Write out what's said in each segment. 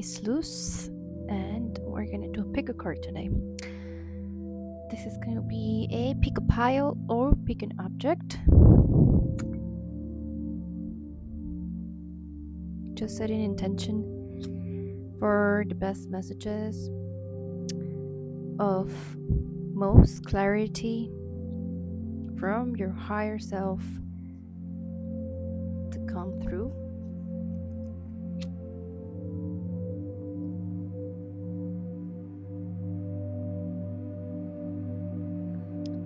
is loose, and we're gonna do a pick a card today. This is gonna be a pick a pile or pick an object. Just set an intention for the best messages of most clarity from your higher self to come through.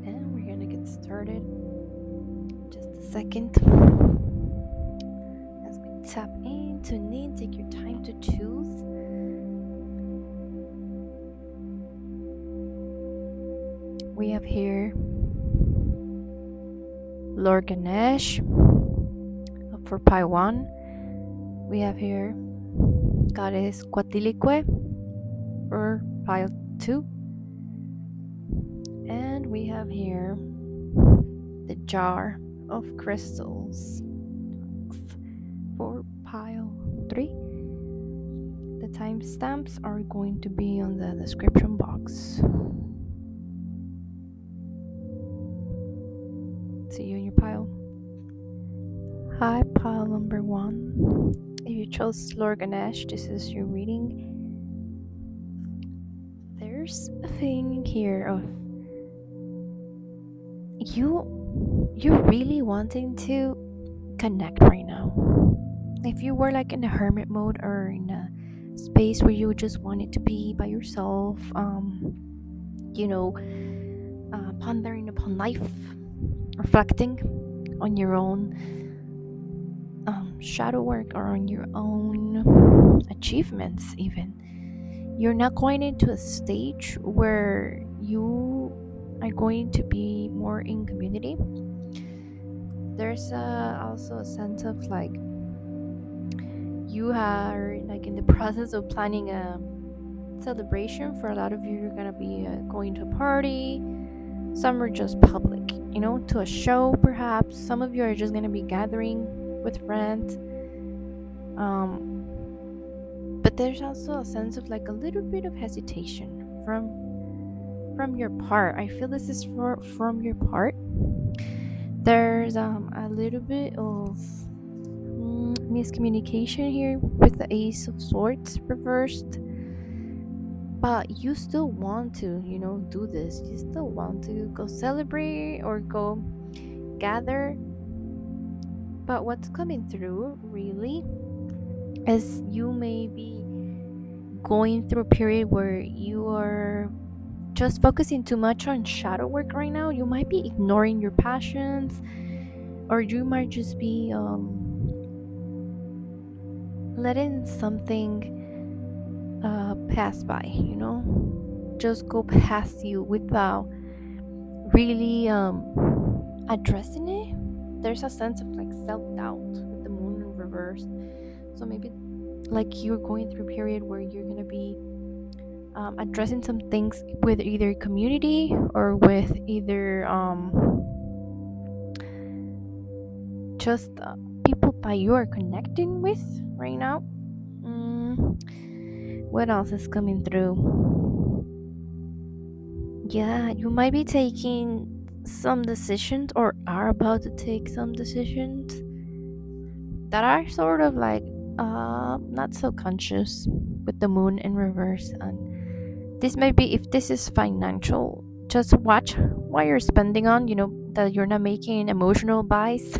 And we're gonna get started in just a second. As we tap in, tune in, take your time to choose. We have here Lord Ganesh for pile 1. We have here Goddess Cuatlicue for pile 2. And we have here the jar of crystals for pile 3. The timestamps are going to be on the description box. See you in your pile. Hi, pile number 1. If you chose Lord Ganesh, this is your reading. There's a thing here of you're really wanting to connect right now. If you were like in a hermit mode or in a space where you just wanted to be by yourself, pondering upon life, reflecting on your own shadow work or on your own achievements, even, you're not going into a stage where you are going to be more in community. There's also a sense of like you are like in the process of planning a celebration. For a lot of you, you're gonna be going to a party. Some are just public, to a show perhaps. Some of you are just gonna be gathering with friends. But there's also a sense of like a little bit of hesitation from your part. I feel this is from your part. There's a little bit of miscommunication here with the Ace of Swords reversed. But you still want to, do this. You still want to go celebrate or go gather. But what's coming through really is you may be going through a period where you are just focusing too much on shadow work right now. You might be ignoring your passions, or you might just be letting something pass by, just go past you without really addressing it. There's a sense of like self-doubt with the moon in reverse. So maybe like you're going through a period where you're going to be addressing some things with either community or with either just people that you are connecting with right now. What else is coming through? Yeah, you might be taking some decisions or are about to take some decisions that are sort of like not so conscious with the moon in reverse. And this may be, if this is financial, just watch what you're spending on, that you're not making emotional buys.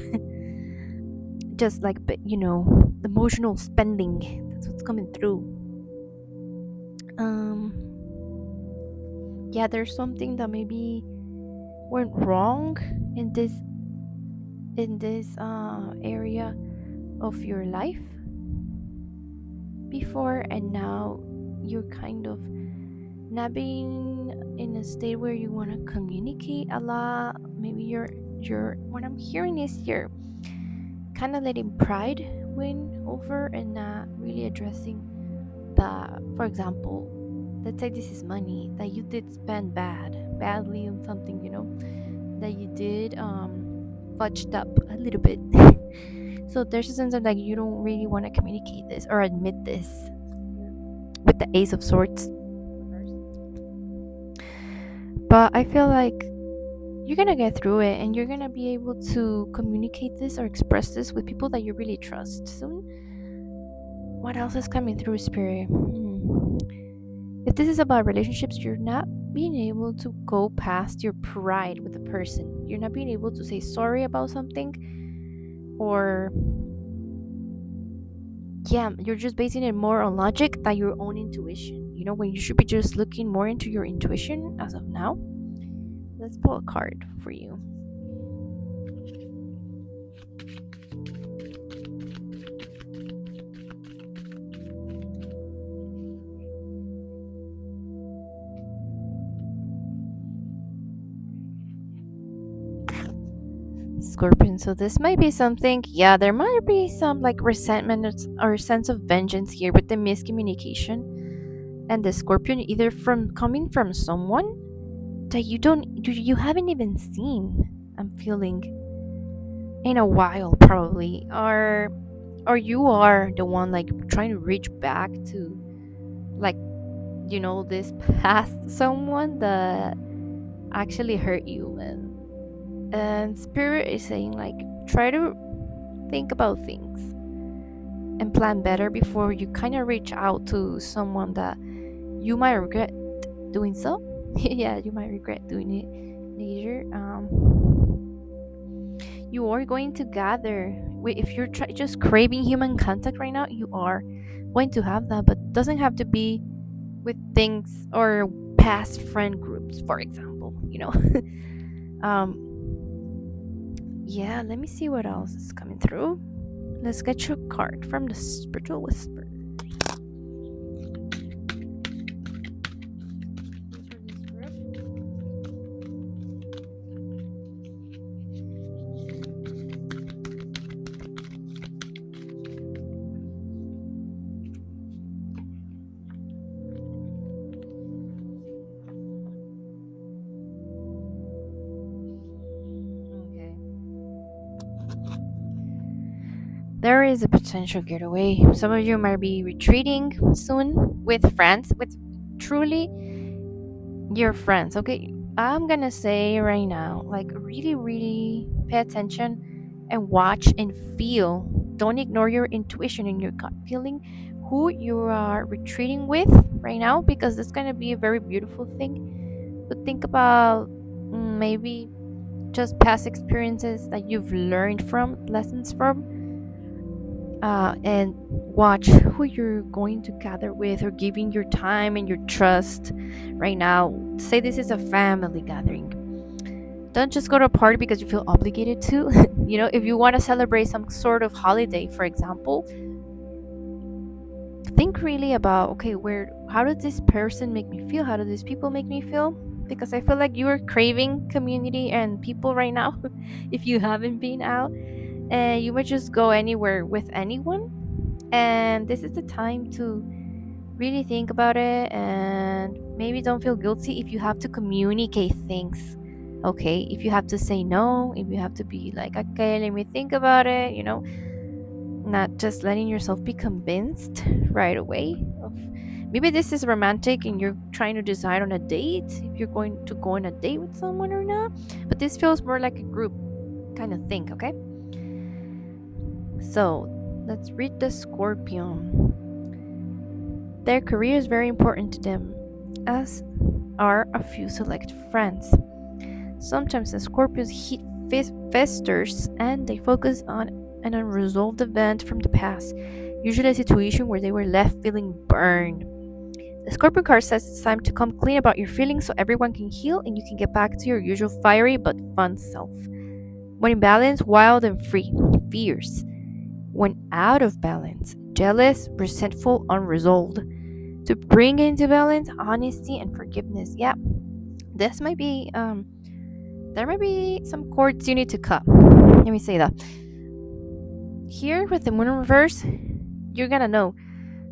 Just like, emotional spending, that's what's coming through. Yeah, there's something that maybe went wrong in this area of your life before, and now you're kind of not being in a state where you want to communicate a lot. Maybe you're what I'm hearing is you're kind of letting pride win over and not really addressing that. For example, let's say this is money that you did spend badly on something, that you did fudged up a little bit. So there's a sense of like you don't really want to communicate this or admit this. with the Ace of Swords. But I feel like you're gonna get through it and you're gonna be able to communicate this or express this with people that you really trust soon. What else is coming through, Spirit? If this is about relationships, you're not being able to go past your pride with a person. You're not being able to say sorry about something, or yeah, you're just basing it more on logic than your own intuition. You know, when you should be just looking more into your intuition as of now. Let's pull a card for you. Scorpion. So this might be something, yeah, there might be some like resentment or sense of vengeance here with the miscommunication and the Scorpion, either from coming from someone that you haven't even seen, I'm feeling, in a while probably, or you are the one like trying to reach back to, like, this past someone that actually hurt you. And Spirit is saying, like, try to think about things and plan better before you kind of reach out to someone that you might regret doing so. Yeah, you might regret doing it later. You are going to gather. If you're just craving human contact right now, you are going to have that, but it doesn't have to be with things or past friend groups, for example. um, yeah, let me see what else is coming through. Let's get you a card from the Spiritual Whisper. Okay. There is a potential getaway. Some of you might be retreating soon with friends, with truly your friends. Okay, I'm gonna say right now, like, really, really pay attention and watch and feel. Don't ignore your intuition and your gut feeling who you are retreating with right now, because that's gonna be a very beautiful thing. But think about, maybe just past experiences that you've learned from, lessons from, and watch who you're going to gather with or giving your time and your trust right now. Say this is a family gathering. Don't just go to a party because you feel obligated to. If you want to celebrate some sort of holiday, for example, think really about, okay, how does this person make me feel? How do these people make me feel? Because I feel like you are craving community and people right now. If you haven't been out, and you might just go anywhere with anyone, and this is the time to really think about it, and maybe don't feel guilty if you have to communicate things. Okay, if you have to say no, if you have to be like, okay, let me think about it, not just letting yourself be convinced right away of, maybe this is romantic and you're trying to decide on a date, if you're going to go on a date with someone or not, but this feels more like a group kind of thing. Okay, so let's read the Scorpion. Their career is very important to them, as are a few select friends. Sometimes the Scorpion's heat festers and they focus on an unresolved event from the past, usually a situation where they were left feeling burned. The Scorpion card says it's time to come clean about your feelings so everyone can heal and you can get back to your usual fiery but fun self. When in balance, wild and free, fierce. When out of balance, jealous, resentful, unresolved. To bring into balance, honesty and forgiveness. Yeah, this might be there might be some cords you need to cut. Let me say that. Here with the moon in reverse, you're gonna know.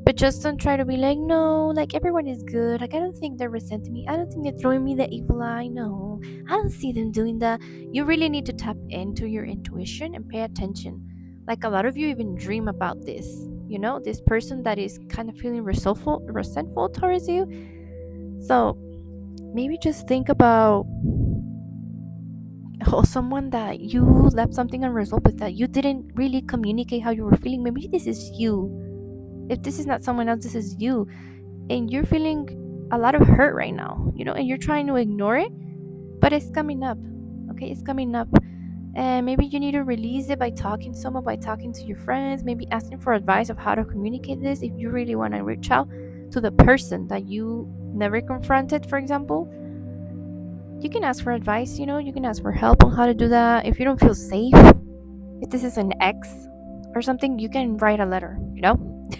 But just don't try to be like, no, like everyone is good. Like, I don't think they're resenting me. I don't think they're throwing me the evil eye. No, I don't see them doing that. You really need to tap into your intuition and pay attention. Like, a lot of you even dream about this. this person that is kind of feeling resentful towards you. So maybe just think about someone that you left something unresolved with, that you didn't really communicate how you were feeling. Maybe this is you. If this is not someone else, this is you. And you're feeling a lot of hurt right now, and you're trying to ignore it, but it's coming up. Okay, it's coming up. And maybe you need to release it by talking to someone, by talking to your friends, maybe asking for advice of how to communicate this. If you really want to reach out to the person that you never confronted, for example, you can ask for advice, you can ask for help on how to do that. If you don't feel safe, if this is an ex or something, you can write a letter.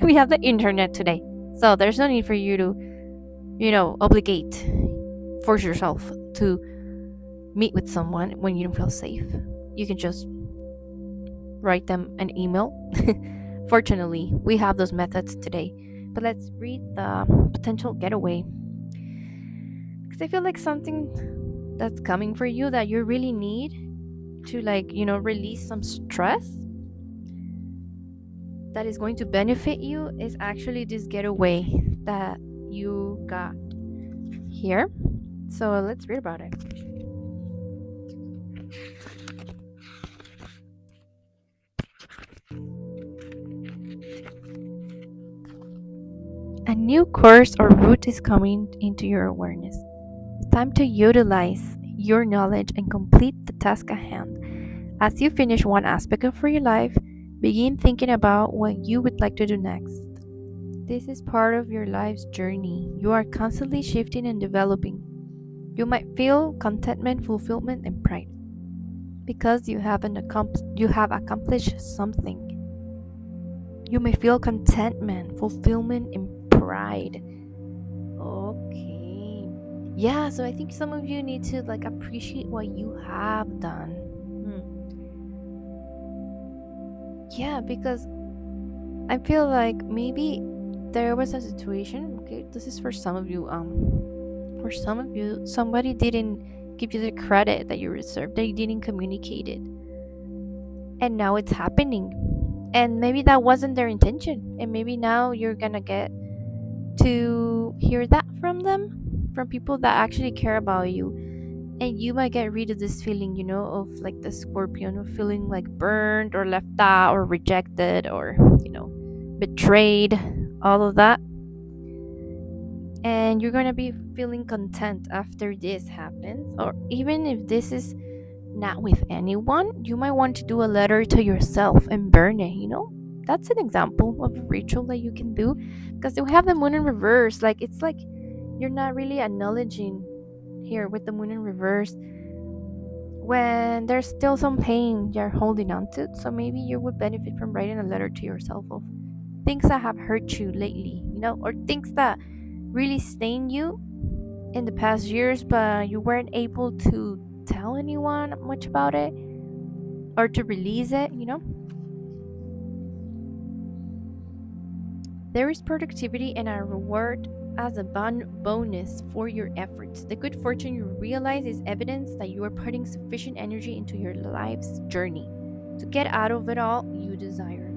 We have the internet today. So there's no need for you to, obligate, force yourself to meet with someone when you don't feel safe. You can just write them an email. Fortunately, we have those methods today. But let's read the potential getaway. Because I feel like something that's coming for you that you really need to, release some stress that is going to benefit you is actually this getaway that you got here. So let's read about it. A new course or route is coming into your awareness. It's time to utilize your knowledge and complete the task at hand. As you finish one aspect of your life, begin thinking about what you would like to do next. This is part of your life's journey. You are constantly shifting and developing. You might feel contentment, fulfillment, and pride because you have accomplished something. You may feel contentment, fulfillment, and pride. Okay. Yeah, so I think some of you need to appreciate what you have done. Yeah, because I feel like maybe there was a situation, okay, this is for some of you, somebody didn't give you the credit that you deserve, they didn't communicate it. And now it's happening. And maybe that wasn't their intention. And maybe now you're gonna get to hear that from them, from people that actually care about you. And you might get rid of this feeling, of like the scorpion, of feeling like burned or left out or rejected or, betrayed, all of that. And you're going to be feeling content after this happens. Or even if this is not with anyone, you might want to do a letter to yourself and burn it. That's an example of a ritual that you can do, because you have the moon in reverse. Like, it's like you're not really acknowledging here with the moon in reverse when there's still some pain you're holding on to. So maybe you would benefit from writing a letter to yourself of things that have hurt you lately, or things that really stain you in the past years, but you weren't able to tell anyone much about it or to release it. There is productivity and a reward as a bonus for your efforts. The good fortune you realize is evidence that you are putting sufficient energy into your life's journey to get out of it all you desire.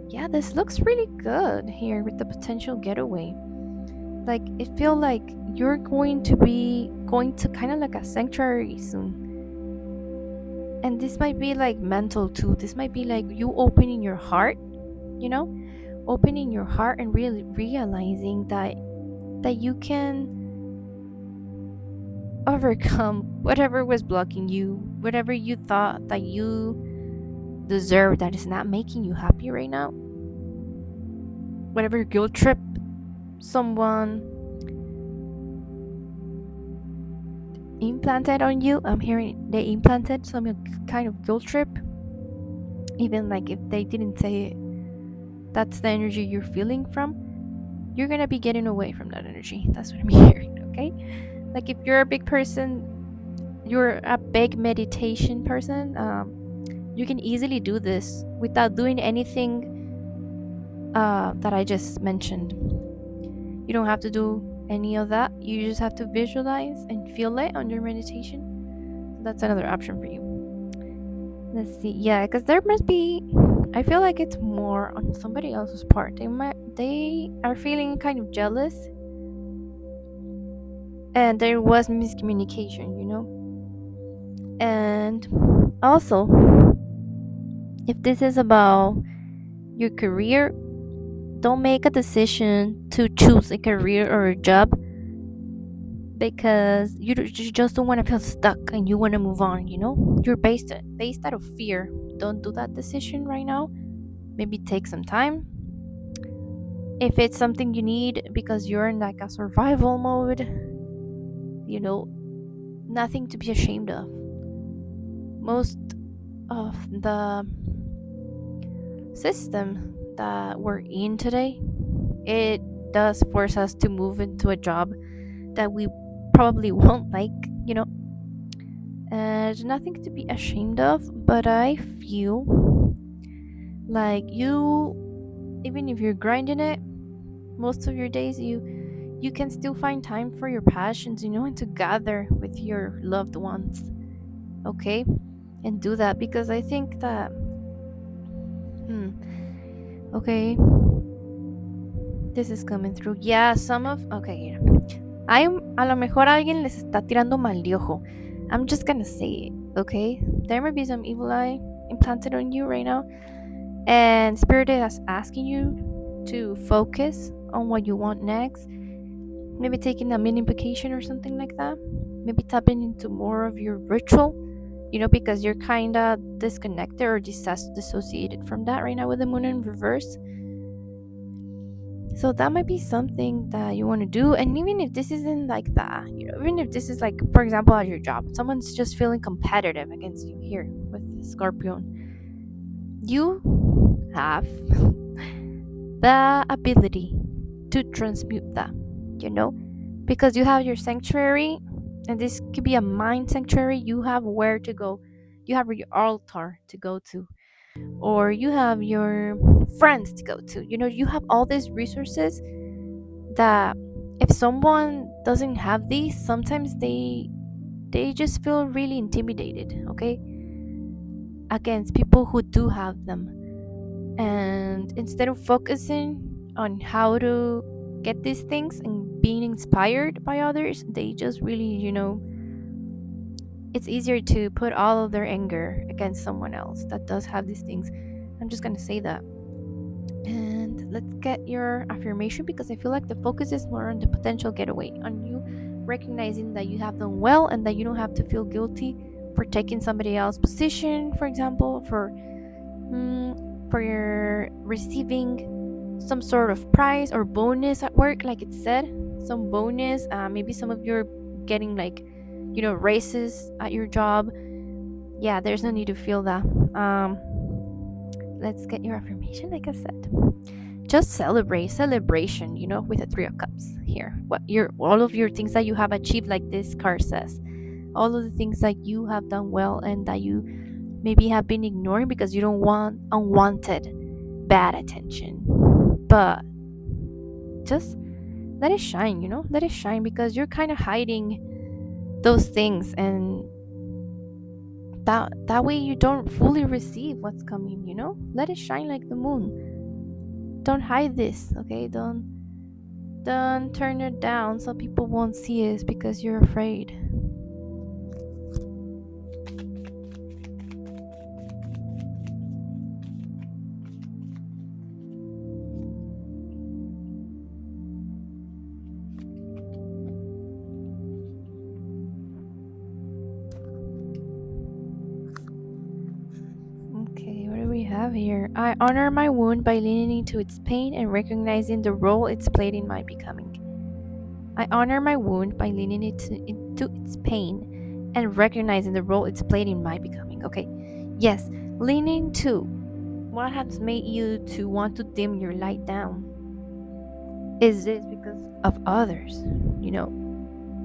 Yeah, this looks really good here with the potential getaway. Like, it feels like you're going to be going to kind of like a sanctuary soon. And this might be like mental too. This might be like you opening your heart, opening your heart and really realizing that you can overcome whatever was blocking you, whatever you thought that you deserve that is not making you happy right now. Whatever guilt trip someone implanted on you, I'm hearing they implanted some kind of guilt trip, even like if they didn't say it, that's the energy you're feeling from. You're gonna be getting away from that energy. That's what I'm hearing. Okay, like if you're a big person, you're a big meditation person, you can easily do this without doing anything that I just mentioned. You don't have to do any of that. You just have to visualize and feel it on your meditation. That's another option for you. Let's see. Yeah, because there must be I feel like it's more on somebody else's part. They are feeling kind of jealous, and there was miscommunication, And also, if this is about your career, don't make a decision to choose a career or a job because you just don't want to feel stuck and you want to move on. You're based out of fear. Don't do that decision right now. Maybe take some time. If it's something you need because you're in like a survival mode, you know nothing to be ashamed of. Most of the system that we're in today, it does force us to move into a job that we probably won't like, you know and nothing to be ashamed of. But I feel like even if you're grinding it most of your days, you can still find time for your passions, and to gather with your loved ones. Okay, and do that, because I think that, okay, this is coming through. Yeah, okay, yeah. A lo mejor alguien les está tirando mal de ojo. I'm just gonna say it, okay? There may be some evil eye implanted on you right now, and Spirit is asking you to focus on what you want next. Maybe taking a mini vacation or something like that. Maybe tapping into more of your ritual, because you're kind of disconnected or dissociated from that right now with the moon in reverse. So that might be something that you want to do. And even if this isn't like that, even if this is like, for example, at your job, someone's just feeling competitive against you here with Scorpion, you have the ability to transmute that, you know, because you have your sanctuary, and this could be a mind sanctuary. You have where to go, you have your altar to go to, or you have your friends to go to. You have all these resources that, if someone doesn't have these, sometimes they just feel really intimidated, okay, against people who do have them. And instead of focusing on how to get these things and being inspired by others, they just really, it's easier to put all of their anger against someone else that does have these things. I'm just gonna say that. And let's get your affirmation, because I feel like the focus is more on the potential getaway, on you recognizing that you have done well and that you don't have to feel guilty for taking somebody else's position, for example, for your receiving some sort of prize or bonus at work, like it said, some bonus. Maybe some of you are getting like, raises at your job. Yeah, there's no need to feel that. Let's get your affirmation, like I said. Just celebration, with the Three of Cups here. All of your things that you have achieved, like this card says, all of the things that you have done well and that you maybe have been ignoring because you don't want unwanted bad attention. But just let it shine, let it shine, because you're kind of hiding those things, and that way you don't fully receive what's coming. Let it shine like the moon. Don't hide this, okay? Don't turn it down so people won't see it because you're afraid. Okay, what do we have here? I honor my wound by leaning into its pain and recognizing the role it's played in my becoming. I honor my wound by leaning into its pain and recognizing the role it's played in my becoming. Okay, yes, leaning to what has made you to want to dim your light down. Is this because of others,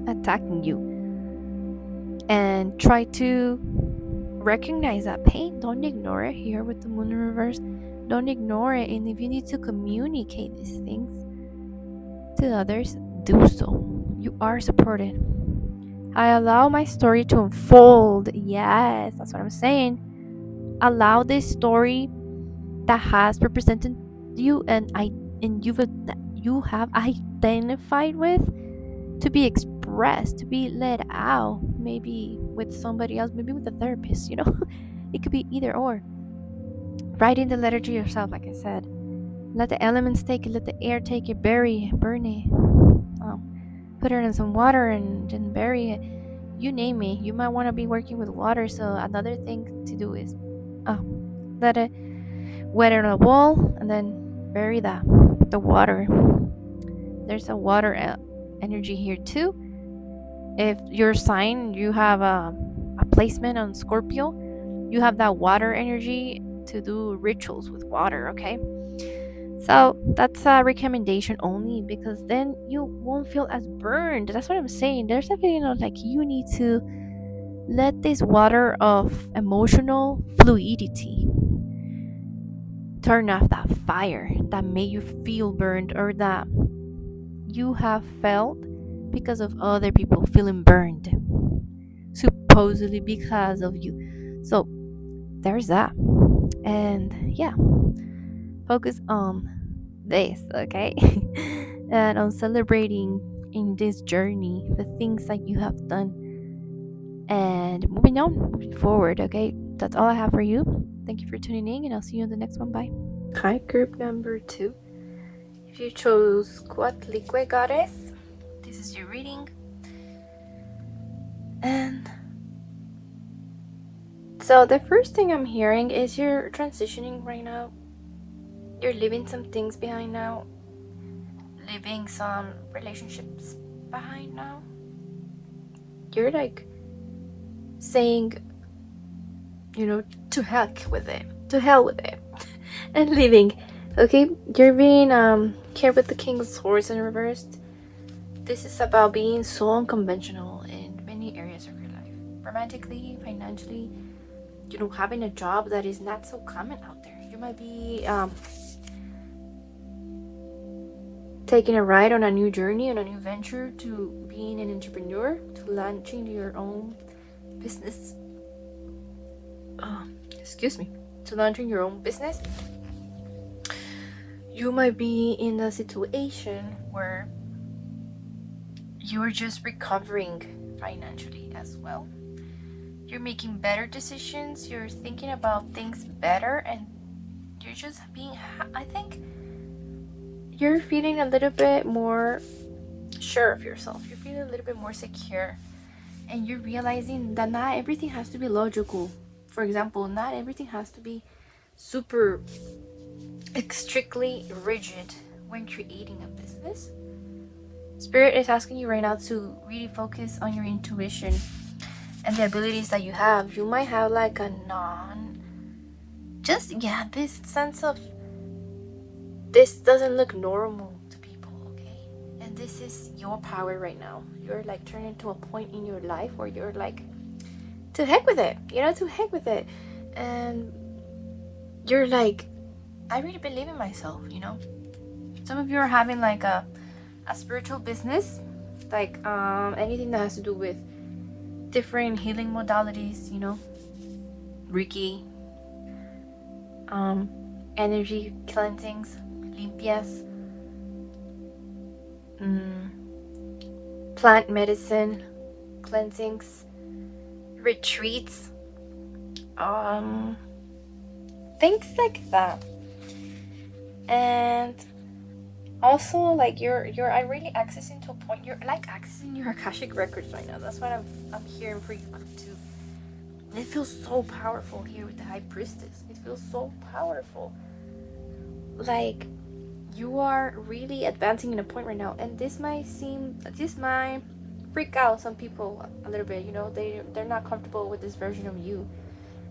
attacking you? And try to recognize that pain. Don't ignore it here with the moon in reverse. Don't ignore it. And if you need to communicate these things to others, do so. You are supported. I allow my story to unfold. Yes, that's what I'm saying. Allow this story that has represented you, and you have identified with, to be expressed, to be let out, maybe with somebody else, maybe with a therapist, it could be either or. Writing the letter to yourself, like I said. Let the elements take it, let the air take it, bury it, burn it, put it in some water and then bury it. You name it. You might want to be working with water, so another thing to do is let it wet it on a wall and then bury the water. There's a water energy here too. If your sign, you have a placement on Scorpio, you have that water energy to do rituals with water, okay? So that's a recommendation only, because then you won't feel as burned. That's what I'm saying. There's a feeling of like you need to let this water of emotional fluidity turn off that fire that made you feel burned, or that you have felt because of other people feeling burned, supposedly because of you. So there's that. And yeah, focus on this, okay? And on celebrating in this journey the things that you have done, and moving forward, okay? That's all I have for you. Thank you for tuning in, and I'll see you in the next one. Bye. Hi, group number 2. If you chose Cuatlicue Goddess, this is your reading. And so the first thing I'm hearing is you're transitioning right now. You're leaving some things behind now. Leaving some relationships behind now. You're like saying, to heck with it. To hell with it. And leaving. Okay? You're being here with the King of Swords in reversed. This is about being so unconventional in many areas of your life. Romantically, financially, having a job that is not so common out there. You might be taking a ride on a new journey, on a new venture, to being an entrepreneur, to launching your own business. To launching your own business. You might be in a situation where you're just recovering financially as well. You're making better decisions, you're thinking about things better, and you're just being, I think you're feeling a little bit more sure of yourself. You're feeling a little bit more secure, and you're realizing that not everything has to be logical. For example, not everything has to be super strictly rigid when creating a business. Spirit is asking you right now to really focus on your intuition and the abilities that you have. You might have like a this sense of, this doesn't look normal to people, okay? And this is your power right now. You're like turning to a point in your life where you're like, to heck with it, to heck with it. And you're like, I really believe in myself, Some of you are having like a spiritual business, like anything that has to do with different healing modalities, Reiki, energy cleansings, limpias, plant medicine cleansings, retreats, things like that. And also, like you're really accessing to a point, you're like accessing your Akashic records right now. That's what I'm hearing for you too. It feels so powerful here with the High Priestess. It feels so powerful. Like you are really advancing in a point right now, and this might freak out some people a little bit. They're not comfortable with this version of you.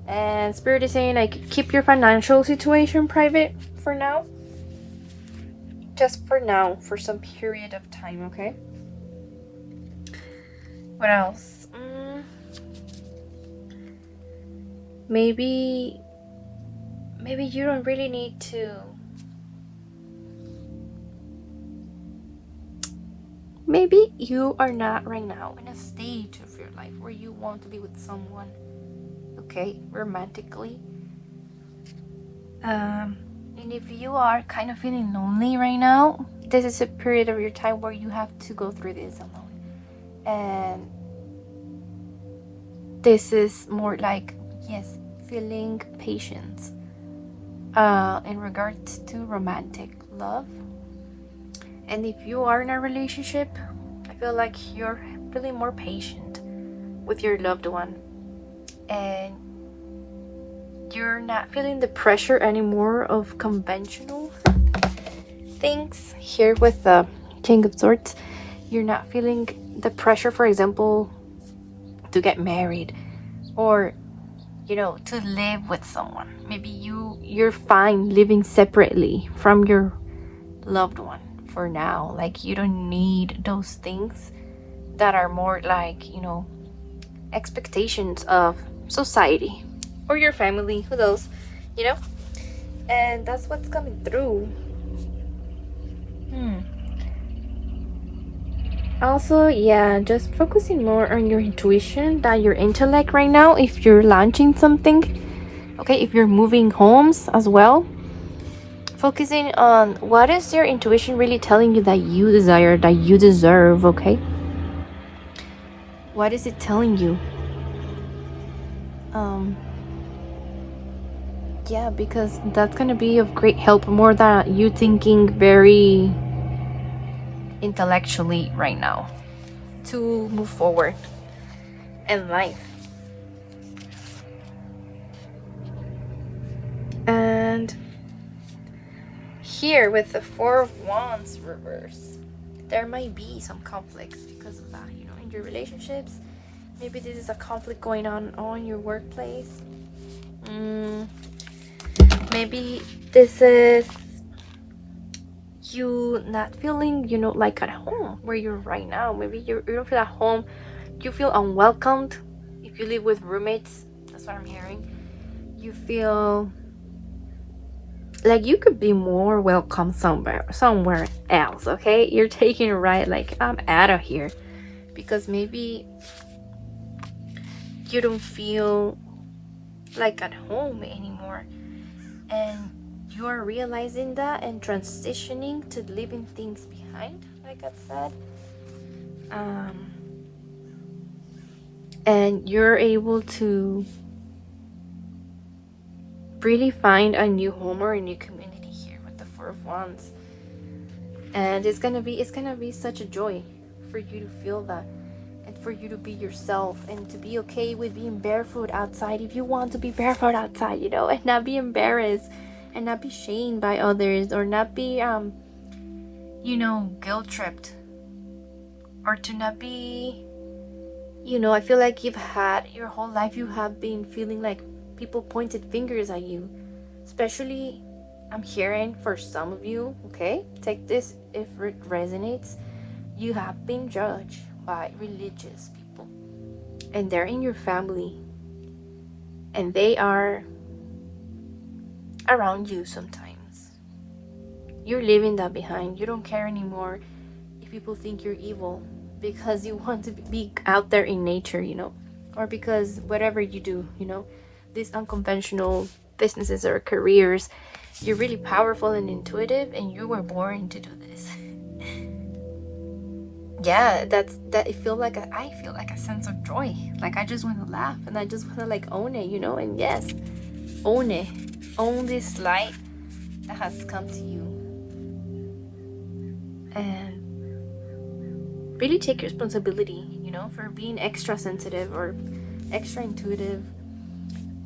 And Spirit is saying, like, keep your financial situation private for now. Just for now, for some period of time, okay? What else? Maybe you don't really need to. Maybe you are not right now in a stage of your life where you want to be with someone, okay, romantically. And if you are kind of feeling lonely right now, this is a period of your time where you have to go through this alone. And this is more like, yes, feeling patience in regards to romantic love. And if you are in a relationship, I feel like you're feeling more patient with your loved one, and you're not feeling the pressure anymore of conventional things. Here with the King of Swords, you're not feeling the pressure, for example, to get married, or to live with someone. Maybe you're fine living separately from your loved one for now. Like, you don't need those things that are more like expectations of society or your family, who knows, and that's what's coming through. Also, yeah, just focusing more on your intuition than your intellect right now. If you're launching something, okay, if you're moving homes as well, focusing on what is your intuition really telling you that you desire, that you deserve, okay? What is it telling you? Yeah, because that's gonna be of great help, more than you thinking very intellectually right now to move forward in life. And here with the Four of Wands reverse, there might be some conflicts because of that, in your relationships. Maybe this is a conflict going on your workplace. Maybe this is you not feeling, like at home where you're right now. Maybe you don't feel at home. You feel unwelcomed if you live with roommates. That's what I'm hearing. You feel like you could be more welcome somewhere else, okay? You're taking it right, like, I'm out of here. Because maybe you don't feel like at home anymore, and you're realizing that and transitioning to leaving things behind, like I said. And you're able to really find a new home or a new community here with the Four of Wands. And it's gonna be such a joy for you to feel that, and for you to be yourself, and to be okay with being barefoot outside if you want to be barefoot outside, and not be embarrassed, and not be shamed by others, or not be guilt tripped, or to not be, I feel like you've had your whole life, you have been feeling like people pointed fingers at you. Especially, I'm hearing for some of you, okay? Take this if it resonates. You have been judged by religious people, and they're in your family, and they are around you sometimes. You're leaving that behind. You don't care anymore if people think you're evil because you want to be out there in nature, or because whatever you do, these unconventional businesses or careers, you're really powerful and intuitive, and you were born to do this. Yeah, I feel like a sense of joy. Like, I just want to laugh, and I just want to like own it, and yes, own it. Own this light that has come to you, and really take responsibility, for being extra sensitive or extra intuitive,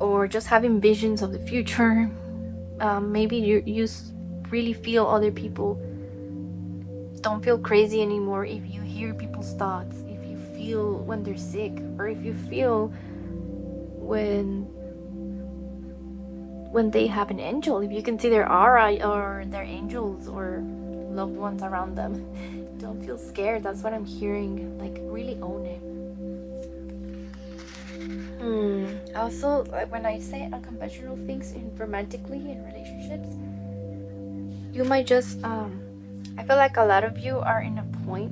or just having visions of the future. Maybe you really feel other people don't feel crazy anymore if you hear people's thoughts, if you feel when they're sick, or if you feel when they have an angel, if you can see their aura or their angels or loved ones around them. Don't feel scared. That's what I'm hearing. Like, really own it. Also, when I say unconventional things romantically in relationships, you might just I feel like a lot of you are in a point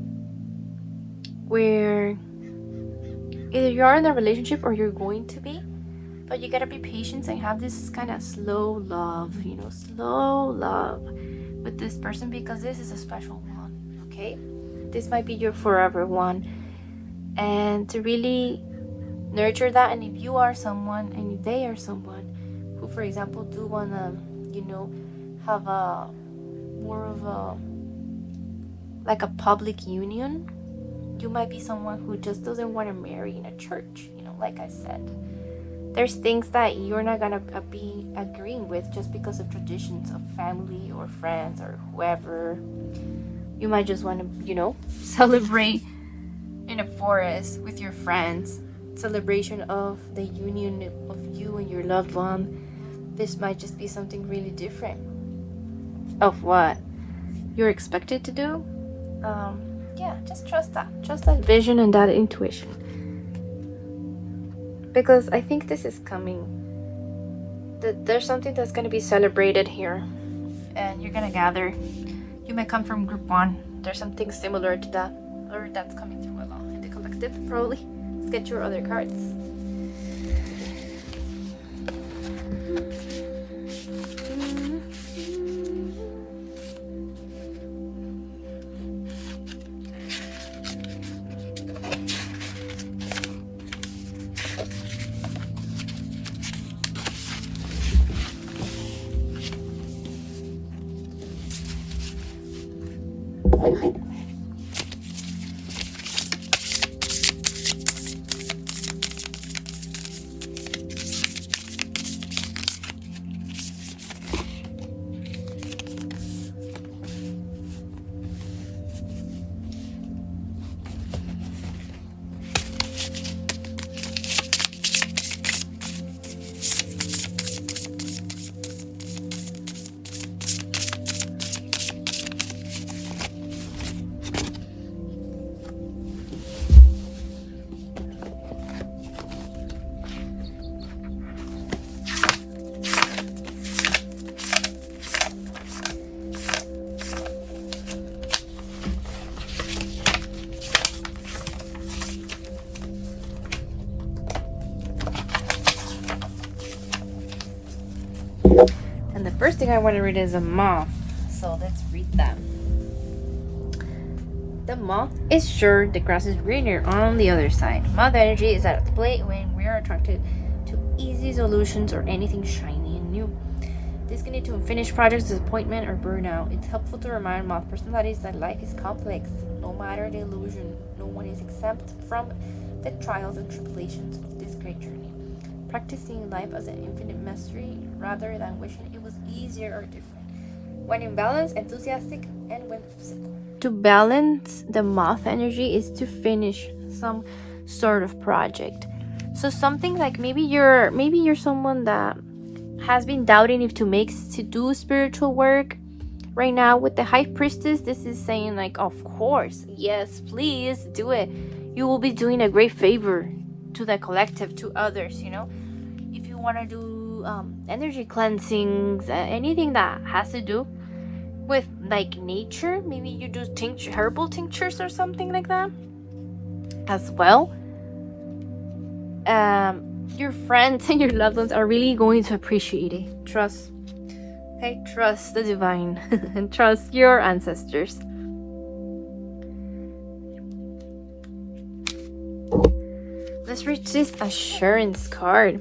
where either you are in a relationship or you're going to be, But you gotta be patient and have this kind of slow love, slow love with this person, because this is a special one, okay? This might be your forever one. And to really nurture that, and if you are someone, and if they are someone who, for example, do want to, have a more of a, like a public union, you might be someone who just doesn't want to marry in a church, like I said. There's things that you're not gonna be agreeing with just because of traditions of family or friends or whoever. You might just want to, celebrate in a forest with your friends, celebration of the union of you and your loved one. This might just be something really different of what you're expected to do. Just trust that vision and that intuition, because I think this is coming. There's something that's going to be celebrated here, and you're going to gather. You might come from group 1. There's something similar to that, or that's coming through a lot in the collective, probably. Let's get your other cards. And the first thing I want to read is a moth. So let's read that. The moth is sure the grass is greener on the other side. Moth energy is at play when we are attracted to easy solutions or anything shiny and new. This can lead to unfinished projects, disappointment, or burnout. It's helpful to remind moth personalities that life is complex. No matter the illusion, no one is exempt from the trials and tribulations of this great journey. Practicing life as an infinite mystery rather than wishing it was easier or different. When in balance, enthusiastic, and when obstacle. To balance the moth energy is to finish some sort of project. So something like maybe you're someone that has been doubting if to do spiritual work. Right now with the High Priestess, this is saying like, of course, yes, please do it. You will be doing a great favor to the collective, to others, if you want to do energy cleansings, anything that has to do with like nature. Maybe you do herbal tinctures or something like that as well. Your friends and your loved ones are really going to appreciate it. Trust the divine and trust your ancestors. Let's read this assurance card.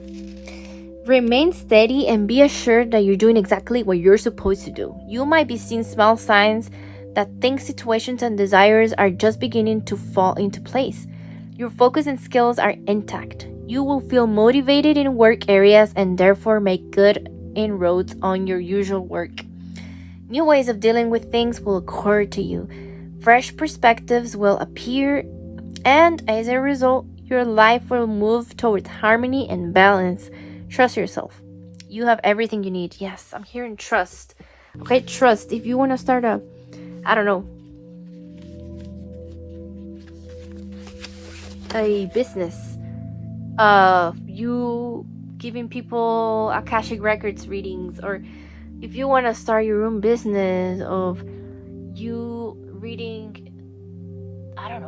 Remain steady and be assured that you're doing exactly what you're supposed to do. You might be seeing small signs that things, situations, and desires are just beginning to fall into place. Your focus and skills are intact. You will feel motivated in work areas and therefore make good inroads on your usual work. New ways of dealing with things will occur to you. Fresh perspectives will appear, and as a result, your life will move towards harmony and balance. Trust yourself. You have everything you need. Yes, I'm hearing trust. Okay, trust. If you want to start a business, you giving people Akashic Records readings, or if you want to start your own business of you reading,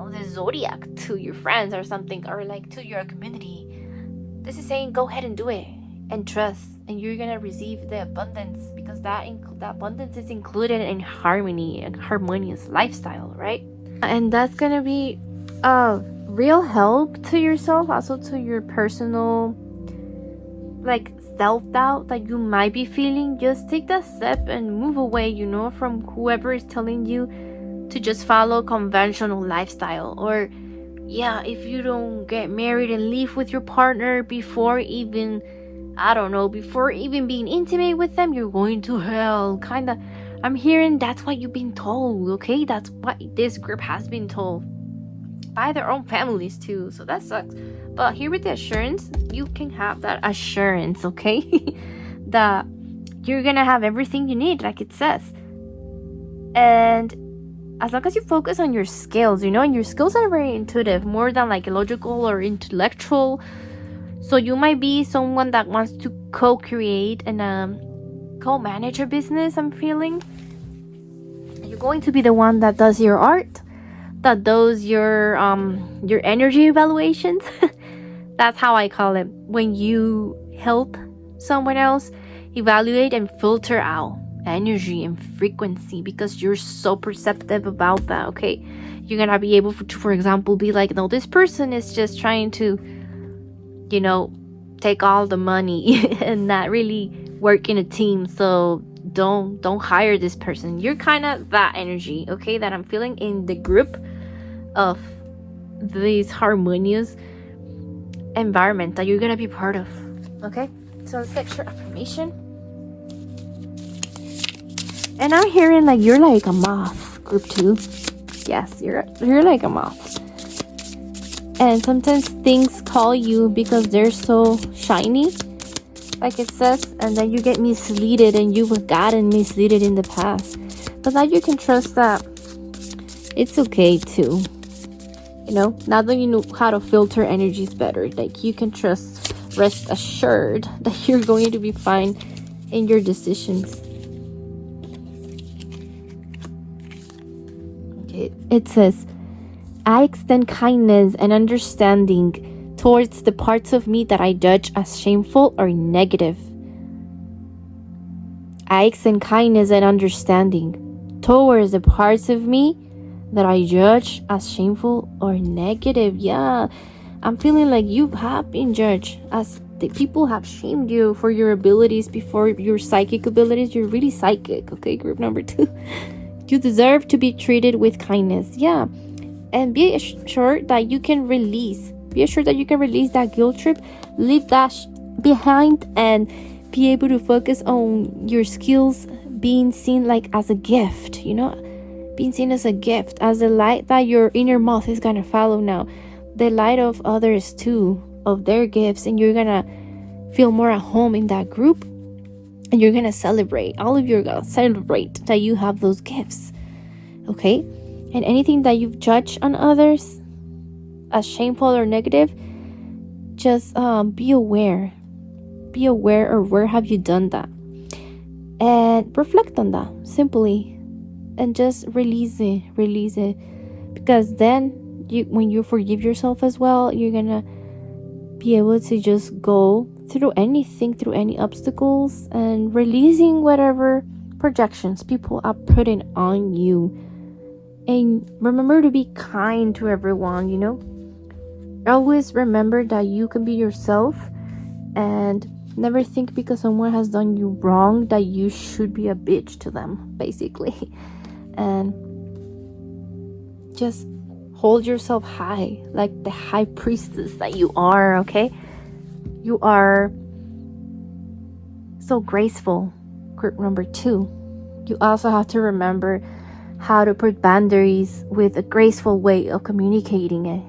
the zodiac to your friends or something, or like to your community. This is saying go ahead and do it. and trust, and you're gonna receive the abundance, because that abundance is included in harmony and harmonious lifestyle, right? And that's gonna be a real help to yourself, also to your personal like self-doubt that you might be feeling. Just take that step and move away, from whoever is telling you to just follow conventional lifestyle. Or if you don't get married and live with your partner before even being intimate with them, you're going to hell. Kinda, I'm hearing that's what you've been told, okay? That's what this group has been told by their own families too, so that sucks. But here with the assurance, you can have that assurance, okay? That you're gonna have everything you need, like it says. And as long as you focus on your skills, and your skills are very intuitive, more than like logical or intellectual. So you might be someone that wants to co-create and co-manage a business, I'm feeling. You're going to be the one that does your art, that does your energy evaluations. That's how I call it. When you help someone else evaluate and filter out energy and frequency, because you're so perceptive about that, okay? You're gonna be able to, for example, be like, no, this person is just trying to, take all the money and not really work in a team, so don't hire this person. You're kind of that energy, okay, that I'm feeling in the group of this harmonious environment that you're gonna be part of, okay? So let's get your affirmation. And I'm hearing like you're like a moth, group 2. Yes, you're like a moth. And sometimes things call you because they're so shiny, like it says, and then you get misleaded, and you've gotten misleaded in the past. But now you can trust that it's okay too. Now that you know how to filter energies better, like you can rest assured that you're going to be fine in your decisions. Okay, it says, I extend kindness and understanding towards the parts of me that I judge as shameful or negative. I extend kindness and understanding towards the parts of me that I judge as shameful or negative. Yeah, I'm feeling like you have been judged, as the people have shamed you for your abilities before, your psychic abilities. You're really psychic, okay, group number 2. You deserve to be treated with kindness. Yeah. And be assured that you can release. Be assured that you can release that guilt trip, leave that behind, and be able to focus on your skills being seen like as a gift, being seen as a gift, as the light that your inner moth is gonna follow now, the light of others too, of their gifts, and you're gonna feel more at home in that group, and you're gonna celebrate. All of you are gonna celebrate that you have those gifts, okay? And anything that you've judged on others as shameful or negative, just be aware. Be aware, or where have you done that? And reflect on that simply, and just release it. Because then when you forgive yourself as well, you're gonna be able to just go through anything, through any obstacles, and releasing whatever projections people are putting on you. And remember to be kind to everyone, Always remember that you can be yourself, and never think because someone has done you wrong that you should be a bitch to them, basically. And just hold yourself high, like the high priestess that you are, okay? You are so graceful, group number 2. You also have to remember how to put boundaries with a graceful way of communicating it,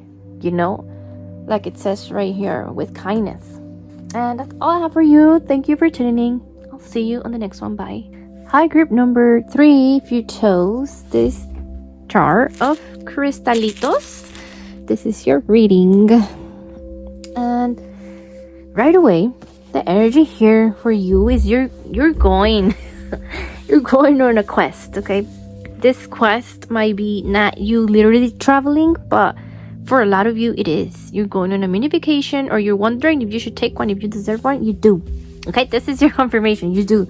like it says right here, with kindness. And that's all I have for you. Thank you for tuning in. I'll see you on the next one. Bye. Hi, group number 3. If you chose this jar of cristalitos, this is your reading. And right away, the energy here for you is you're going you're going on a quest, okay? This quest might be not you literally traveling, but for a lot of you, it is. You're going on a mini vacation, or you're wondering if you should take one, if you deserve one. You do. Okay, this is your confirmation. You do,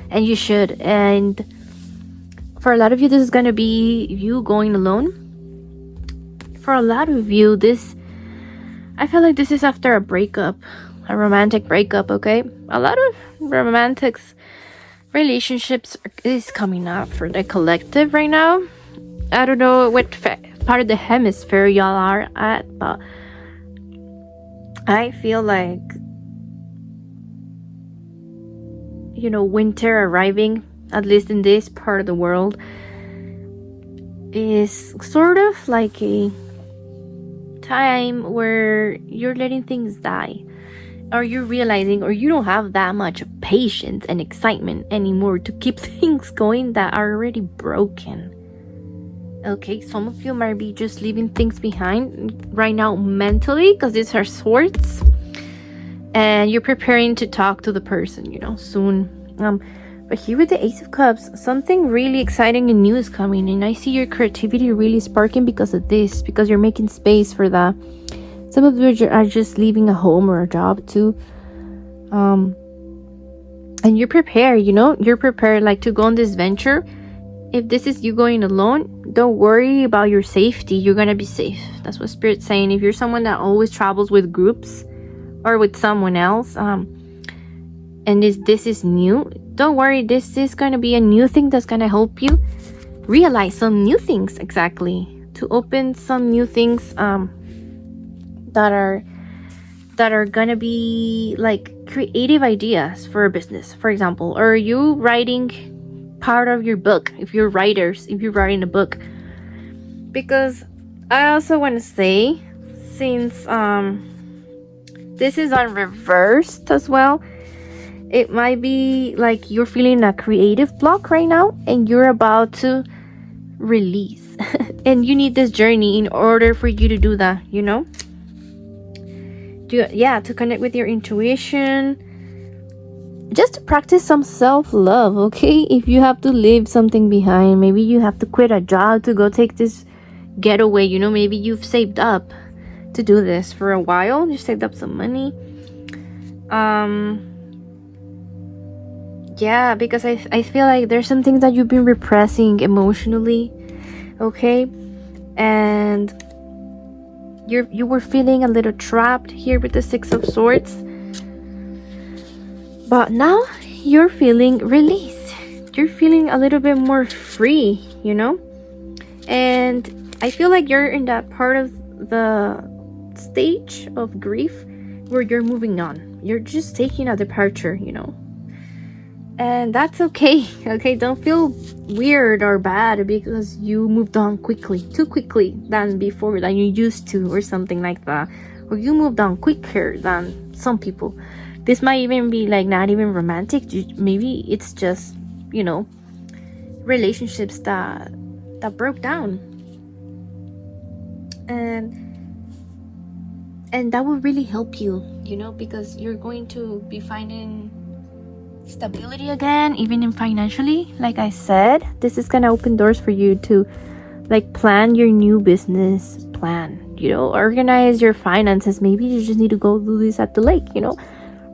and you should. And for a lot of you, this is going to be you going alone. For a lot of you, I feel like this is after a breakup, a romantic breakup, okay? A lot of romantic relationships is coming up for the collective right now. I don't know what part of the hemisphere y'all are at, but I feel like, winter arriving, at least in this part of the world, is sort of like a time where you're letting things die, or you're realizing, or you don't have that much patience and excitement anymore to keep things going that are already broken. Okay, some of you might be just leaving things behind right now mentally, because these are swords, and you're preparing to talk to the person, soon. But here with the Ace of Cups, something really exciting and new is coming, and I see your creativity really sparking because of this, because you're making space for that. Some of you are just leaving a home or a job too, and you're prepared. You're prepared, like, to go on this venture. If this is you going alone, don't worry about your safety. You're gonna be safe. That's what Spirit's saying. If you're someone that always travels with groups or with someone else, and this is new, don't worry. This is gonna be a new thing that's gonna help you realize some new things, exactly, to open some new things that are gonna be like creative ideas for a business, for example, or you writing part of your book, if you're writing a book. Because I also want to say, since this is on reversed as well, it might be like you're feeling a creative block right now, and you're about to release and you need this journey in order for you to do that, to connect with your intuition, just to practice some self-love. Okay, if you have to leave something behind, maybe you have to quit a job to go take this getaway, maybe you've saved up to do this for a while, you saved up some money. Because I feel like there's some things that you've been repressing emotionally, okay, and you were feeling a little trapped here with the Six of Swords, but now you're feeling released. You're feeling a little bit more free, and I feel like you're in that part of the stage of grief where you're moving on. You're just taking a departure, and that's okay. Okay, don't feel weird or bad because you moved on too quickly than before, than you used to, or something like that, or you moved on quicker than some people. This might even be like not even romantic. Maybe it's just relationships that broke down, and that will really help you, because you're going to be finding stability again, even in financially. Like I said, this is gonna open doors for you to like plan your new business plan, organize your finances. Maybe you just need to go do this at the lake,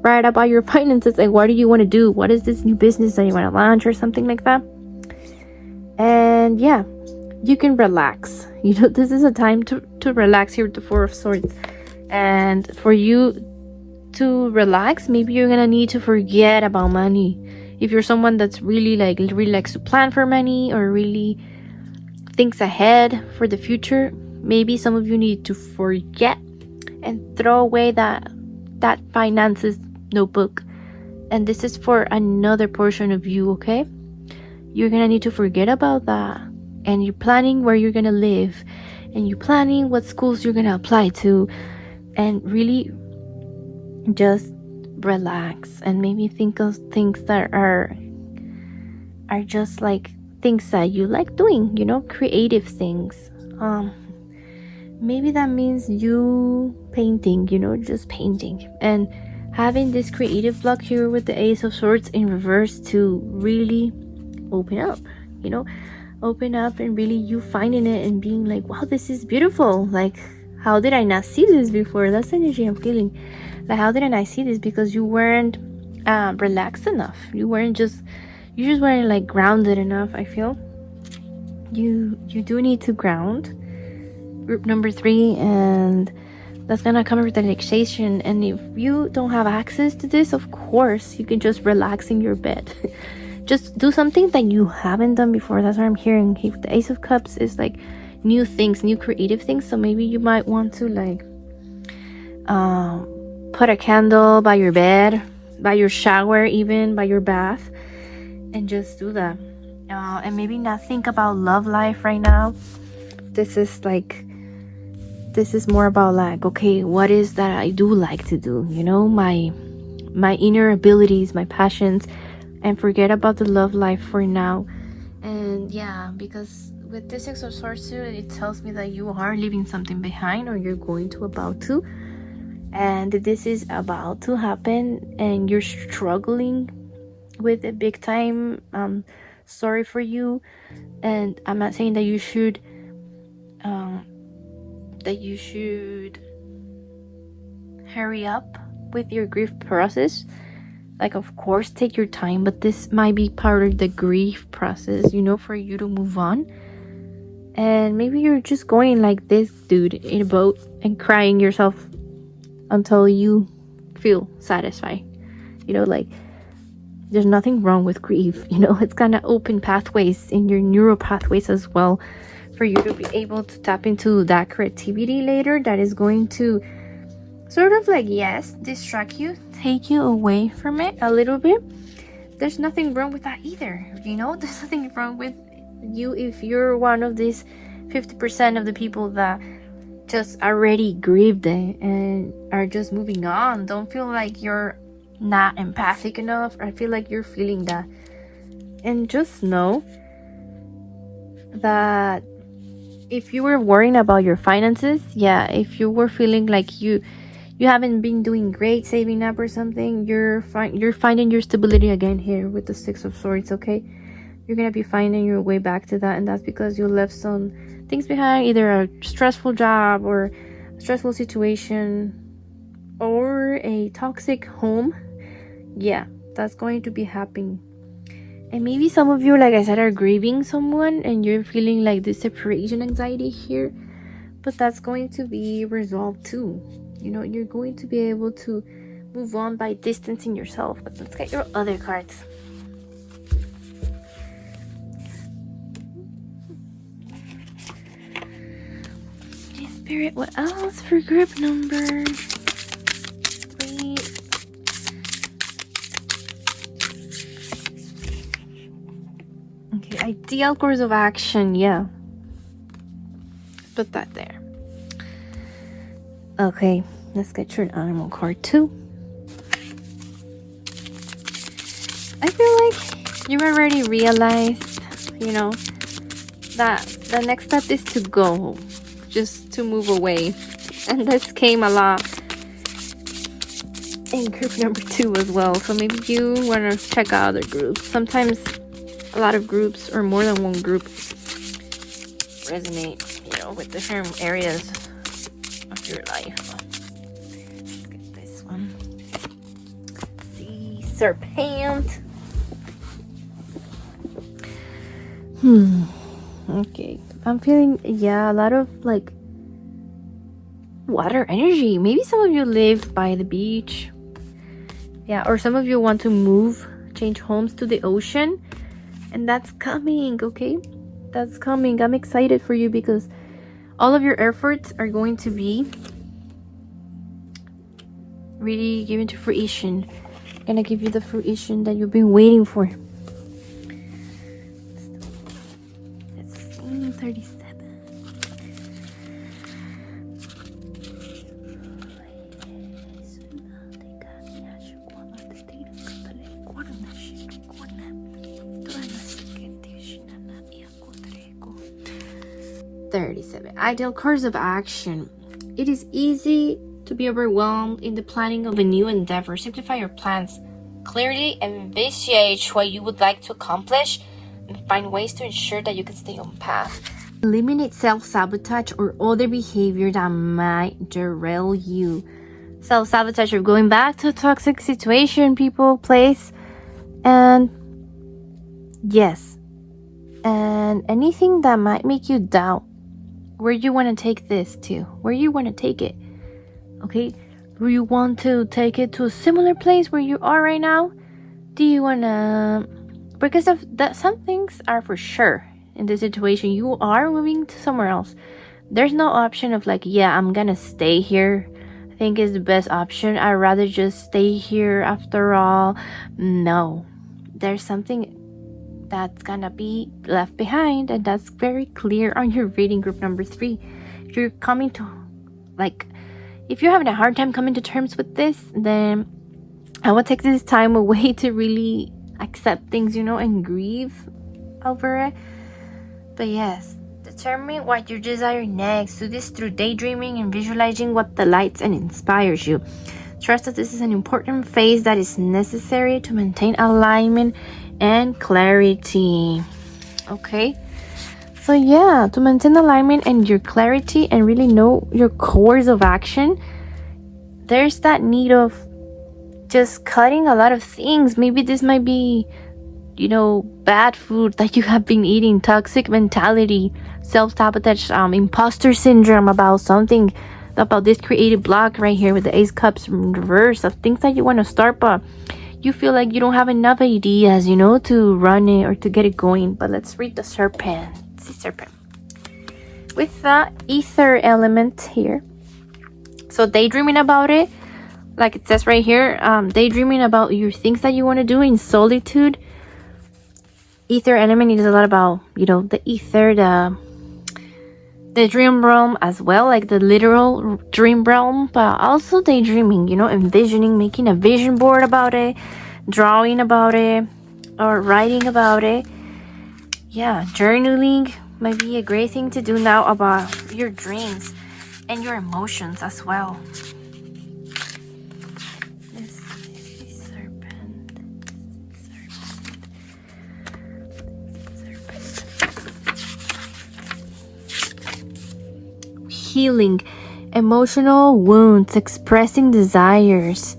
write about your finances, like what do you want to do, what is this new business that you want to launch, or something like that. And you can relax. This is a time to relax here with the Four of Swords. And for you to relax, maybe you're gonna need to forget about money. If you're someone that's really likes to plan for money, or really thinks ahead for the future, maybe some of you need to forget and throw away that finances notebook. And this is for another portion of you, okay? You're gonna need to forget about that, and you're planning where you're gonna live, and you're planning what schools you're gonna apply to, and really just relax, and maybe think of things that are just like things that you like doing, creative things. Maybe that means you painting, just painting, and having this creative block here with the Ace of Swords in reverse to really open up, and really you finding it and being like, wow, this is beautiful. Like, how did I not see this before? That's the energy I'm feeling. Like, how did I not see this? Because you weren't relaxed enough. You just weren't like grounded enough. I feel you do need to ground. Group number 3, and that's gonna come with relaxation. And if you don't have access to this, of course you can just relax in your bed. Just do something that you haven't done before. That's what I'm hearing. The Ace of Cups is like new things, new creative things. So maybe you might want to like put a candle by your bed, by your shower, even by your bath, and just do that. And maybe not think about love life right now. This is more about like, okay, what is that I do like to do, you know, my inner abilities, my passions, and forget about the love life for now. And yeah, because with the Six of Swords too, it tells me that you are leaving something behind, or you're going to about to, and this is about to happen, and you're struggling with it big time. Sorry for you, and I'm not saying that you should hurry up with your grief process. Like, of course, take your time, but this might be part of the grief process, you know, for you to move on. And maybe you're just going like this dude in a boat and crying yourself until you feel satisfied. You know, like, there's nothing wrong with grief, you know. It's gonna open pathways in your neural pathways as well, for you to be able to tap into that creativity later that is going to sort of like, yes, distract you, take you away from it a little bit. There's nothing wrong with that either, you know. There's nothing wrong with you if you're one of these 50% of the people that just already grieved it and are just moving on. Don't feel like you're not empathic enough. I feel like you're feeling that. And just know that if you were worrying about your finances, if you were feeling like you haven't been doing great saving up or something, you're finding your stability again here with the Six of Swords. Okay, you're gonna be finding your way back to that, and that's because you left some things behind, either a stressful job or a stressful situation or a toxic home. That's going to be happening. And maybe some of you, like I said, are grieving someone and you're feeling like this separation anxiety here, but that's going to be resolved too. You know, you're going to be able to move on by distancing yourself. But let's get your other cards. Okay, Spirit, what else for group number 3? Okay, ideal course of action, put that there. Okay, let's get your animal card too. I feel like you already realized, you know, that the next step is to go, just to move away. And this came a lot in group number 2 as well. So maybe you want to check out other groups. Sometimes a lot of groups or more than one group resonate, you know, with different areas of your life. Let's get this one. The Serpent. Okay. I'm feeling, a lot of like water energy. Maybe some of you live by the beach. Or some of you want to move, change homes to the ocean. And that's coming, okay? That's coming. I'm excited for you because all of your efforts are going to be really given to fruition. Gonna give you the fruition that you've been waiting for. Let's see, 37. Ideal course of action. It is easy to be overwhelmed in the planning of a new endeavor. Simplify your plans. Clearly envisage what you would like to accomplish and find ways to ensure that you can stay on path. Eliminate self-sabotage or other behavior that might derail you. self-sabotage or going back to a toxic situation, people, place. And yes, and anything that might make you doubt where you want to take this to, where you want to take it. Okay, do you want to take it to a similar place where you are right now? Do you want to, because of that, some things are for sure in this situation, you are moving to somewhere else. There's no option of like, yeah, I'm gonna stay here. I think it's the best option. I'd rather just stay here after all. No, there's something that's gonna be left behind, and that's very clear on your reading group number 3. If you're coming to, like, if you're having a hard time coming to terms with this, then I will take this time away to really accept things, and grieve over it. But yes, determine what you desire next. Do this through daydreaming and visualizing what delights and inspires you. Trust that this is an important phase that is necessary to maintain alignment and clarity. Okay, so yeah, to maintain alignment and your clarity and really know your course of action, there's that need of just cutting a lot of things. Maybe this might be, bad food that you have been eating, toxic mentality, self-sabotage, imposter syndrome about something, about this creative block right here with the Ace Cups in reverse, of things that you want to start, but you feel like you don't have enough ideas, to run it or to get it going. But let's read the serpent. See, serpent. With the ether element here. So daydreaming about it, like it says right here, daydreaming about your things that you want to do in solitude. Ether element is a lot about, the ether, the dream realm as well, like the literal dream realm, but also daydreaming, envisioning, making a vision board about it, drawing about it, or writing about it. Yeah, journaling might be a great thing to do now about your dreams and your emotions as well. Healing emotional wounds, expressing desires.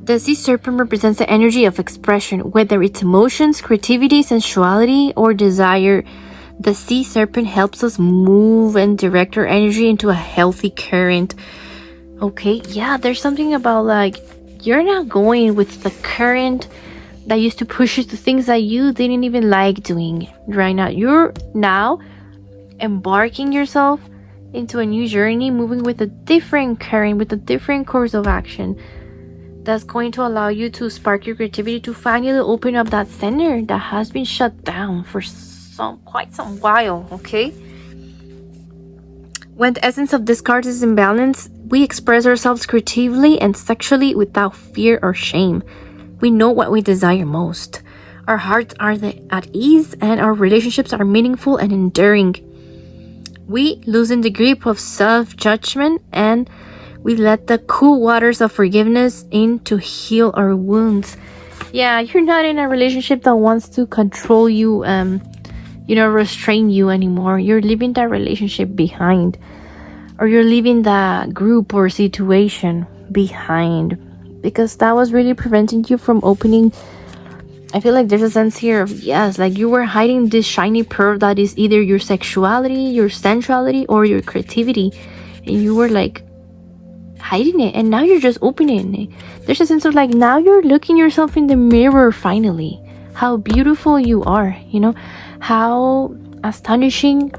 The sea serpent represents the energy of expression, whether it's emotions, creativity, sensuality, or desire. The sea serpent helps us move and direct our energy into a healthy current. Okay, yeah, there's something about like you're not going with the current that used to push you to things that you didn't even like doing right now. You're now embarking yourself into a new journey, moving with a different current, with a different course of action that's going to allow you to spark your creativity, to finally open up that center that has been shut down for quite some while. Okay, when the essence of discard is in balance, we express ourselves creatively and sexually without fear or shame. We know what we desire most. Our hearts are at ease, and our relationships are meaningful and enduring. We loosen the grip of self-judgment, and we let the cool waters of forgiveness in to heal our wounds. Yeah, you're not in a relationship that wants to control you, restrain you anymore. You're leaving that relationship behind, or you're leaving that group or situation behind, because that was really preventing you from opening. I feel like there's a sense here of, yes, like you were hiding this shiny pearl that is either your sexuality, your sensuality, or your creativity. And you were like hiding it, and now you're just opening it. There's a sense of like, now you're looking yourself in the mirror finally. How beautiful you are, how astonishing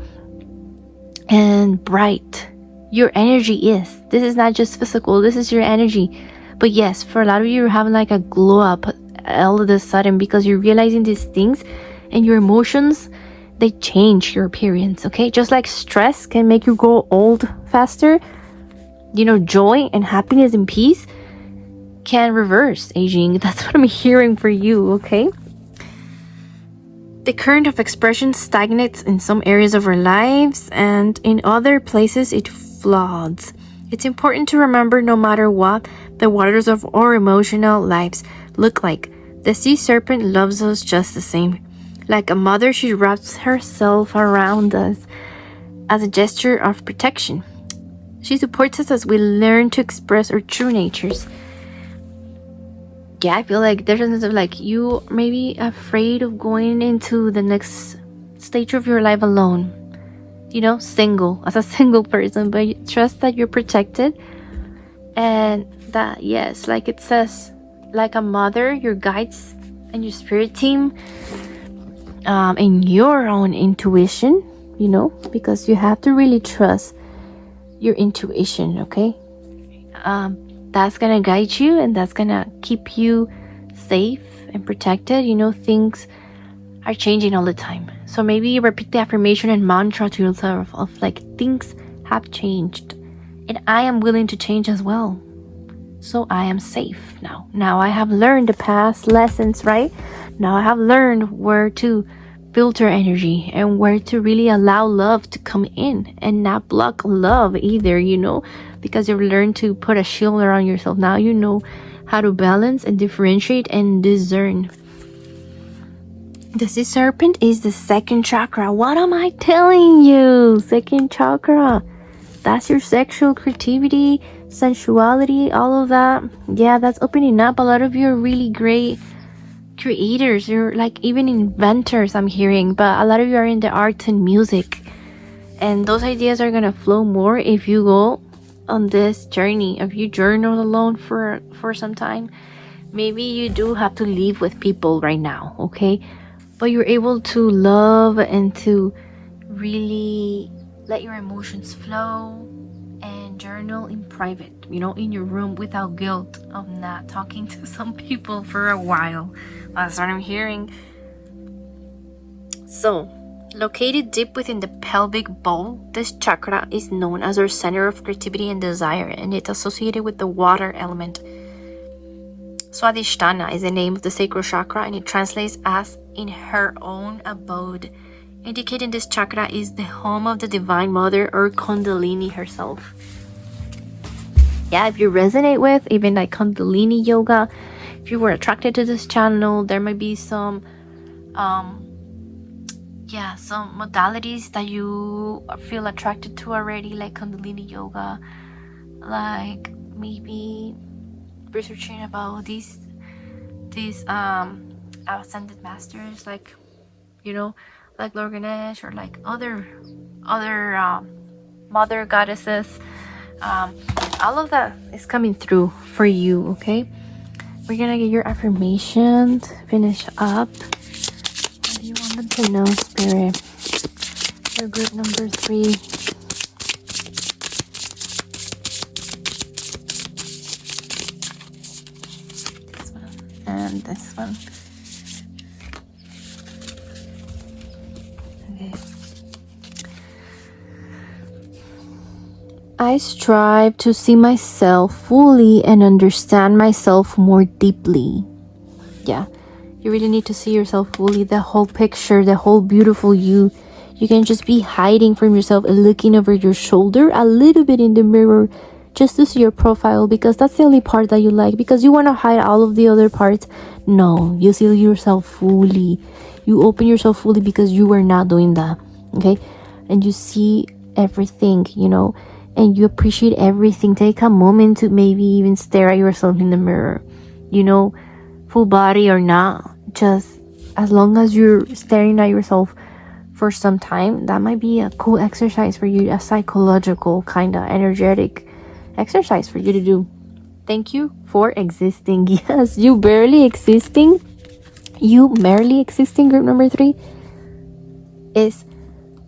and bright your energy is. This is not just physical, this is your energy. But yes, for a lot of you, you're having like a glow up all of a sudden because you're realizing these things, and your emotions, they change your appearance. Okay, just like stress can make you grow old faster, joy and happiness and peace can reverse aging. That's what I'm hearing for you. Okay, the current of expression stagnates in some areas of our lives, and in other places it floods. It's important to remember, no matter what the waters of our emotional lives look like, the sea serpent loves us just the same. Like a mother, she wraps herself around us as a gesture of protection. She supports us as we learn to express our true natures. Yeah, I feel like there's a sense of like you may be afraid of going into the next stage of your life alone. You know, single, as a single person, but you trust that you're protected. And that, yes, like it says, like a mother, your guides and your spirit team, and your own intuition, you know, because you have to really trust your intuition, okay? That's gonna guide you, and that's gonna keep you safe and protected. You know, things are changing all the time. So maybe you repeat the affirmation and mantra to yourself of like, things have changed and I am willing to change as well. So I am safe now. Now I have learned the past lessons, right? Now I have learned where to filter energy and where to really allow love to come in and not block love either, you know, because you've learned to put a shield around yourself. Now you know how to balance and differentiate and discern. The sea serpent is the second chakra. What am I telling you? Second chakra. That's your sexual creativity, sensuality, all of that. Yeah, that's opening up. A lot of you are really great creators. You're like even inventors, I'm hearing. But a lot of you are in the arts and music. And those ideas are going to flow more if you go on this journey. If you journal alone for some time, maybe you do have to live with people right now, okay? But you're able to love and to really let your emotions flow and journal in private, you know, in your room without guilt of not talking to some people for a while. That's what I'm hearing. So, located deep within the pelvic bowl, this chakra is known as our center of creativity and desire, and it's associated with the water element. Swadhisthana is the name of the sacral chakra, and it translates as in her own abode, indicating this chakra is the home of the Divine Mother or Kundalini herself. Yeah, if you resonate with even like Kundalini yoga, if you were attracted to this channel, there might be some modalities that you feel attracted to already, like Kundalini yoga, like maybe researching about these ascended masters, like, you know, like Lord Ganesh or like other mother goddesses. All of that is coming through for you, okay? We're gonna get your affirmations, finish up. What do you want them to know, Spirit? For group number 3. This one and this one. Okay. I strive to see myself fully and understand myself more deeply. Yeah, you really need to see yourself fully, the whole picture, the whole beautiful you. You can just be hiding from yourself and looking over your shoulder a little bit in the mirror just to see your profile, because that's the only part that you like, because you want to hide all of the other parts. No, you see yourself fully. You open yourself fully because you are not doing that, okay? And you see everything, you know, and you appreciate everything. Take a moment to maybe even stare at yourself in the mirror, you know, full body or not. Just as long as you're staring at yourself for some time, that might be a cool exercise for you, a psychological kind of energetic exercise for you to do. Thank you for existing. Yes, you barely existing. You merely existing, group number 3, is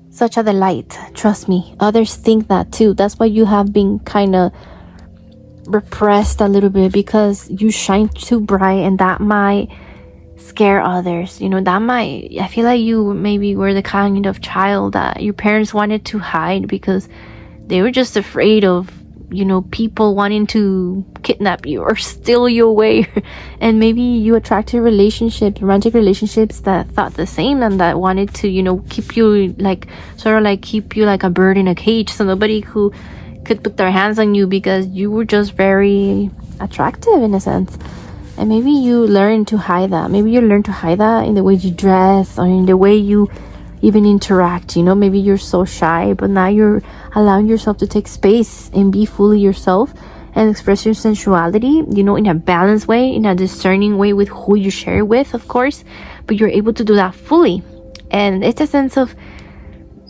such a delight. Trust me, others think that too. That's why you have been kind of repressed a little bit, because you shine too bright, and that might scare others, you know. That might, I feel like you maybe were the kind of child that your parents wanted to hide because they were just afraid of, you know, people wanting to kidnap you or steal you away. And maybe you attracted relationships, romantic relationships, that thought the same and that wanted to, you know, keep you like, sort of like keep you like a bird in a cage, so nobody who could put their hands on you because you were just very attractive in a sense. And maybe you learn to hide that. Maybe you learn to hide that in the way you dress or in the way you even interact. Maybe you're so shy, but now you're allowing yourself to take space and be fully yourself and express your sensuality, in a balanced way, in a discerning way with who you share with, of course, but you're able to do that fully. And it's a sense of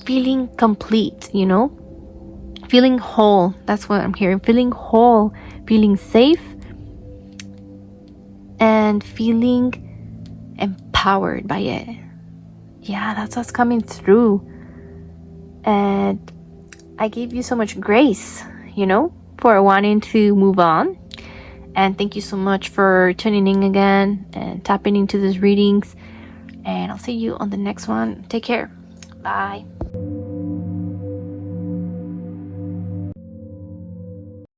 feeling complete, feeling whole. That's what I'm hearing. Feeling whole, feeling safe, and feeling empowered by it. Yeah, that's what's coming through. And I gave you so much grace, for wanting to move on. And thank you so much for tuning in again and tapping into these readings. And I'll see you on the next one. Take care. Bye.